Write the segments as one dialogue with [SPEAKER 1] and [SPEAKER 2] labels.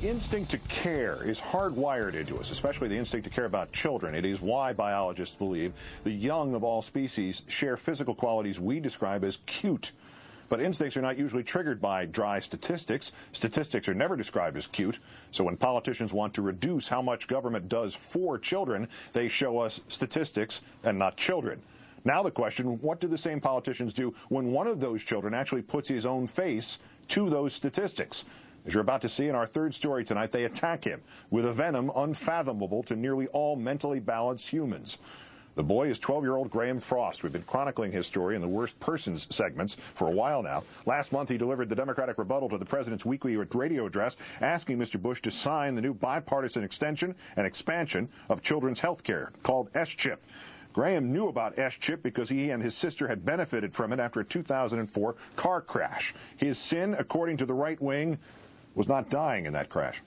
[SPEAKER 1] instinct to care is hardwired into us, especially the instinct to care about children. It is why biologists believe the young of all species share physical qualities we describe as cute. But instincts are not usually triggered by dry statistics. Statistics are never described as cute. So when politicians want to reduce how much government does for children, they show us statistics and not children. Now the question, what do the same politicians do when one of those children actually puts his own face to those statistics? As you're about to see in our third story tonight, they attack him with a venom unfathomable to nearly all mentally balanced humans. The boy is 12-year-old Graham Frost. We've been chronicling his story in the Worst Persons segments for a while now. Last month, he delivered the Democratic rebuttal to the president's weekly radio address, asking Mr. Bush to sign the new bipartisan extension and expansion of children's health care called S-CHIP. Graham knew about S-CHIP because he and his sister had benefited from it after a 2004 car crash. His sin, according to the right wing, was not dying in that crash.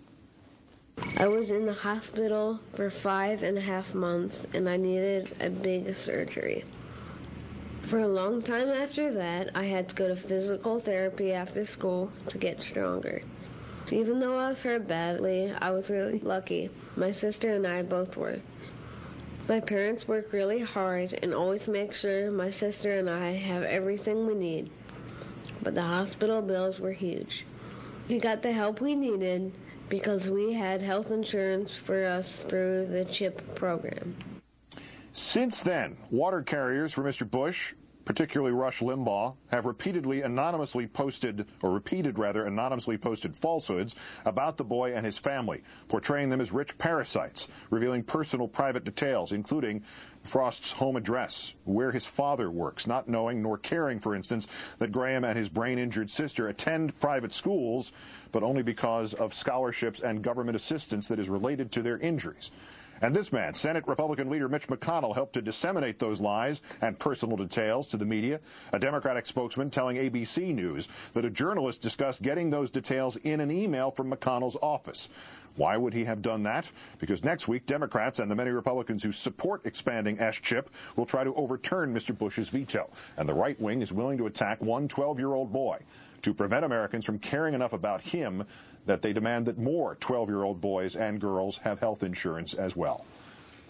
[SPEAKER 2] I was in the hospital for 5.5 months, and I needed a big surgery. For a long time after that, I had to go to physical therapy after school to get stronger. Even though I was hurt badly, I was really lucky. My sister and I both were. My parents work really hard and always make sure my sister and I have everything we need. But the hospital bills were huge. We got the help we needed because we had health insurance for us through the CHIP program.
[SPEAKER 1] Since then, water carriers for Mr. Bush, particularly Rush Limbaugh, have repeated anonymously posted falsehoods about the boy and his family, portraying them as rich parasites, revealing personal private details, including Frost's home address, where his father works, not knowing nor caring, for instance, that Graham and his brain-injured sister attend private schools, but only because of scholarships and government assistance that is related to their injuries. And this man, Senate Republican leader Mitch McConnell, helped to disseminate those lies and personal details to the media. A Democratic spokesman telling ABC News that a journalist discussed getting those details in an email from McConnell's office. Why would he have done that? Because next week, Democrats and the many Republicans who support expanding S-CHIP will try to overturn Mr. Bush's veto. And the right wing is willing to attack one 12-year-old boy to prevent Americans from caring enough about him that they demand that more 12-year-old boys and girls have health insurance as well.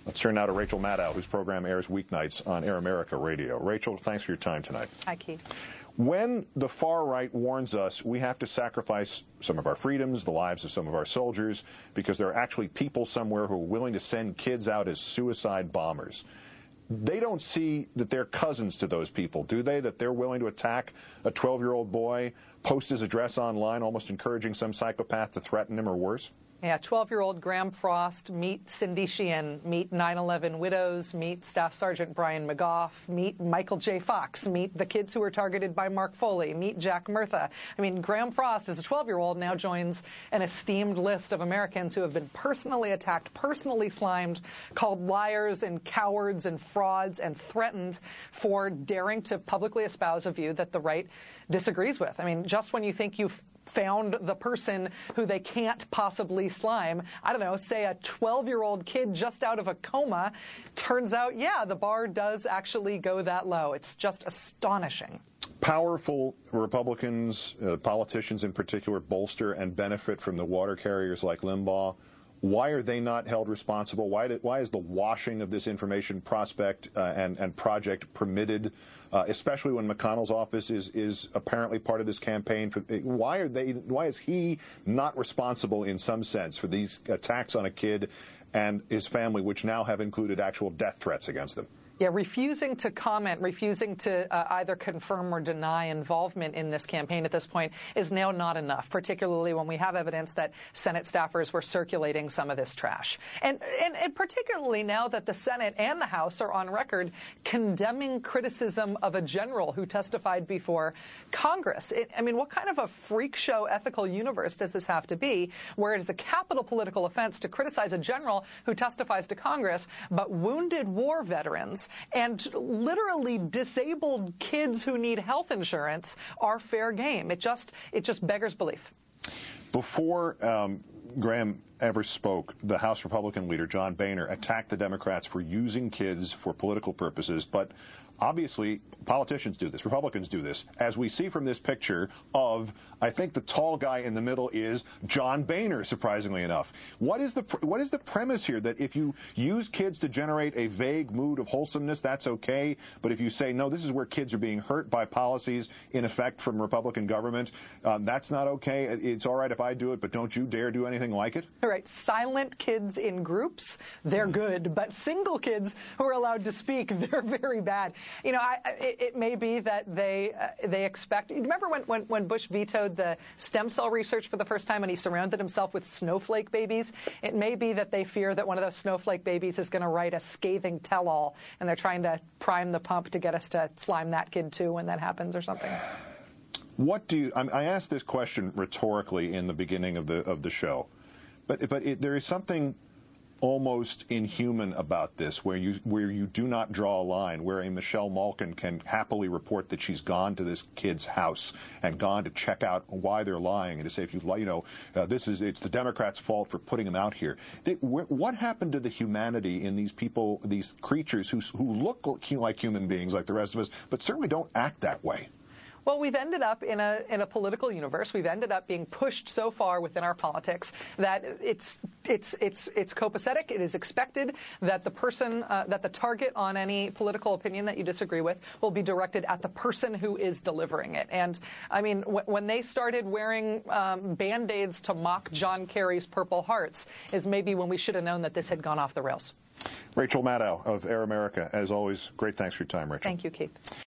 [SPEAKER 1] Let's turn now to Rachel Maddow, whose program airs weeknights on Air America Radio. Rachel, thanks for your time tonight.
[SPEAKER 3] Hi, Keith.
[SPEAKER 1] When the far right warns us we have to sacrifice some of our freedoms, the lives of some of our soldiers, because there are actually people somewhere who are willing to send kids out as suicide bombers, they don't see that they're cousins to those people, do they? That they're willing to attack a 12-year-old boy, post his address online, almost encouraging some psychopath to threaten him or worse?
[SPEAKER 3] Yeah, 12-year-old Graham Frost, meet Cindy Sheehan, meet 9/11 widows, meet Staff Sergeant Brian McGough, meet Michael J. Fox, meet the kids who were targeted by Mark Foley, meet Jack Murtha. I mean, Graham Frost, as a 12-year-old, now joins an esteemed list of Americans who have been personally attacked, personally slimed, called liars and cowards and frauds, and threatened for daring to publicly espouse a view that the right disagrees with. I mean, just when you think you've found the person who they can't possibly slime, I don't know, say a 12-year-old kid just out of a coma, turns out, yeah, the bar does actually go that low. It's just astonishing.
[SPEAKER 1] Powerful Republicans, politicians in particular, bolster and benefit from the water carriers like Limbaugh. Why are they not held responsible? Why is the washing of this information prospect and project permitted, especially when McConnell's office is apparently part of this campaign? Why is he not responsible in some sense for these attacks on a kid and his family, which now have included actual death threats against them?
[SPEAKER 3] Yeah, refusing to comment, refusing to either confirm or deny involvement in this campaign at this point is now not enough, particularly when we have evidence that Senate staffers were circulating some of this trash. And particularly now that the Senate and the House are on record condemning criticism of a general who testified before Congress. I mean, what kind of a freak show ethical universe does this have to be, where it is a capital political offense to criticize a general who testifies to Congress, but wounded war veterans and literally disabled kids who need health insurance are fair game? It just beggars belief.
[SPEAKER 1] Before Graham ever spoke, the House Republican leader, John Boehner, attacked the Democrats for using kids for political purposes, but Obviously, politicians do this. Republicans do this. As we see from this picture of, I think the tall guy in the middle is John Boehner, surprisingly enough. What is the premise here? That if you use kids to generate a vague mood of wholesomeness, that's okay. But if you say, no, this is where kids are being hurt by policies in effect from Republican government, that's not okay. It's all right if I do it, but don't you dare do anything like it?
[SPEAKER 3] All right. Silent kids in groups, they're good. But single kids who are allowed to speak, they're very bad. You know, it may be that they expect. Remember when Bush vetoed the stem cell research for the first time and he surrounded himself with snowflake babies? It may be that they fear that one of those snowflake babies is going to write a scathing tell-all, and they're trying to prime the pump to get us to slime that kid too when that happens or something.
[SPEAKER 1] What do you? I asked this question rhetorically in the beginning of the show, but there is something almost inhuman about this, where you do not draw a line, where a Michelle Maulkin can happily report that she's gone to this kid's house and gone to check out why they're lying and to say, if it's the Democrats' fault for putting them out here. What happened to the humanity in these people, these creatures who look like human beings like the rest of us, but certainly don't act that way?
[SPEAKER 3] Well, we've ended up in a political universe. We've ended up being pushed so far within our politics that it's copacetic. It is expected that the person, that the target on any political opinion that you disagree with will be directed at the person who is delivering it. And I mean, when they started wearing Band-Aids to mock John Kerry's Purple Hearts is maybe when we should have known that this had gone off the rails.
[SPEAKER 1] Rachel Maddow of Air America, as always, great thanks for your time, Rachel.
[SPEAKER 3] Thank you, Keith.